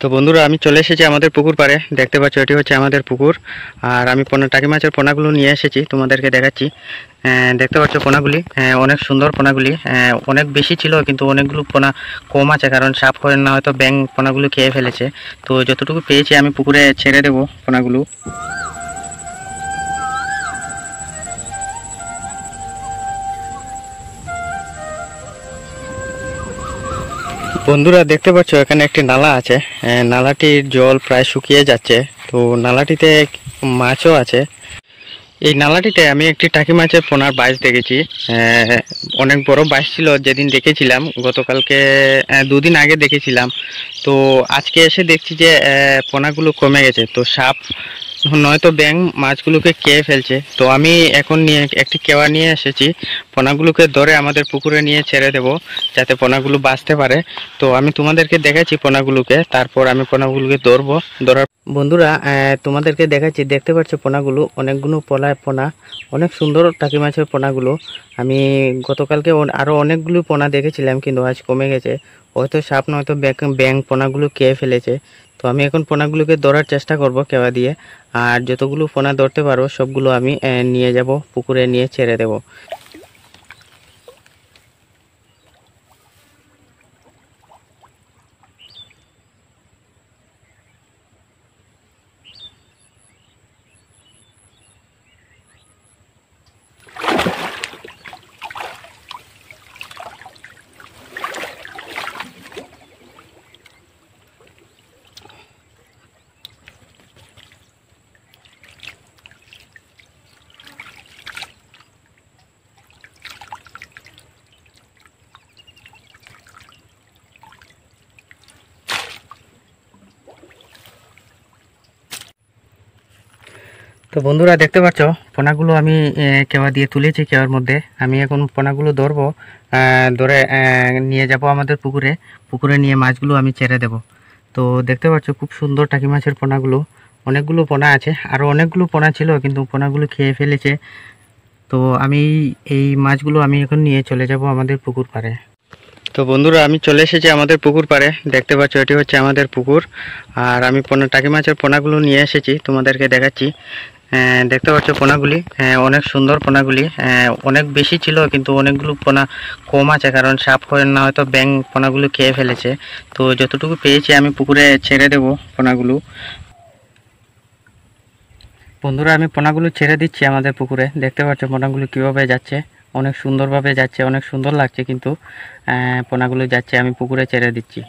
তো বন্ধুরা আমি চলে এসেছি আমাদের পুকুর পাড়ে। দেখতে পাচ্ছ এটি হচ্ছে আমাদের পুকুর। আর আমি টাকি মাছের পোনাগুলো নিয়ে এসেছি, তোমাদেরকে দেখাচ্ছি। দেখতে পাচ্ছ পোনাগুলি অনেক সুন্দর পোনাগুলি। অনেক বেশি ছিল কিন্তু অনেকগুলো পোনা কম আছে, কারণ সাপ হয় না হয়তো ব্যাঙ পোনাগুলো খেয়ে ফেলেছে। তো যতটুকু পেয়েছি আমি পুকুরে ছেড়ে দেবো পোনাগুলো। বন্ধুরা দেখতে পাচ্ছ এখানে একটি নালা আছে। নালাটির জল প্রায় শুকিয়ে যাচ্ছে। তো নালাটিতে মাছও আছে। এই নালাটিতে আমি একটি টাকি মাছের পোনার বাইশ দেখেছি। অনেক বড় বাইশ ছিল যেদিন দেখেছিলাম, গতকালকে দুদিন আগে দেখেছিলাম। তো আজকে এসে দেখছি যে পোনাগুলো কমে গেছে। তো সাপ নয়তো ব্যাঙ মাছগুলোকে খেয়ে ফেলছে। তো আমি এখন নিয়ে একটি কেওয়া নিয়ে এসেছি, পোনাগুলোকে ধরে আমাদের পুকুরে নিয়ে ছেড়ে দেব যাতে পোনাগুলো বাঁচতে পারে। তো আমি তোমাদেরকে দেখাচ্ছি পোনাগুলোকে, তারপর আমি পোনাগুলোকে ধরবো। ধরার বন্ধুরা তোমাদেরকে দেখাচ্ছি, দেখতে পাচ্ছ পোনাগুলো অনেকগুলো পোনা, অনেক সুন্দর টাকি মাছের পোনাগুলো। আমি গতকালকে আরও অনেকগুলো পোনা দেখেছিলাম কিন্তু আজ কমে গেছে, হয়তো সাপ নয়তো ব্যাঙ পোনাগুলো খেয়ে ফেলেছে। তো আমি এখন পোনাগুলোকে ধরার চেষ্টা করব কেওয়া দিয়ে। আর যতগুলো পোনা ধরতে পারো সবগুলো আমি নিয়ে যাব পুকুরে, নিয়ে ছেড়ে দেব। তো বন্ধুরা দেখতে পাচ্ছ পোনাগুলো আমি কেওয়া দিয়ে তুলেছি। কেওয়ার মধ্যে আমি এখন পোনাগুলো ধরবো, ধরে নিয়ে যাব আমাদের পুকুরে। পুকুরে নিয়ে মাছগুলো আমি ছেড়ে দেব। তো দেখতে পাচ্ছ খুব সুন্দর টাকি মাছের পোনাগুলো, অনেকগুলো পোনা আছে। আরও অনেকগুলো পোনা ছিল কিন্তু পোনাগুলো খেয়ে ফেলেছে। তো আমি এই মাছগুলো আমি এখন নিয়ে চলে যাব আমাদের পুকুর পাড়ে। তো বন্ধুরা আমি চলে এসেছি আমাদের পুকুর পাড়ে। দেখতে পাচ্ছ এটি হচ্ছে আমাদের পুকুর। আর আমি টাকি মাছের পোনাগুলো নিয়ে এসেছি, তোমাদেরকে দেখাচ্ছি। দেখতে পাচ্ছ পোনাগুলি অনেক সুন্দর পোনাগুলি। অনেক বেশি ছিল কিন্তু অনেকগুলো পোনা কম আছে, কারণ সাপ হয় না হয়তো ব্যাঙ পোনাগুলো খেয়ে ফেলেছে। তো যতটুকু পেয়েছি আমি পুকুরে ছেড়ে দেব পোনাগুলো। বন্ধুরা আমি পোনাগুলো ছেড়ে দিচ্ছি আমাদের পুকুরে। দেখতে পাচ্ছ পোনাগুলো কীভাবে যাচ্ছে, অনেক সুন্দরভাবে যাচ্ছে, অনেক সুন্দর লাগছে। কিন্তু পোনাগুলো যাচ্ছে, আমি পুকুরে ছেড়ে দিচ্ছি।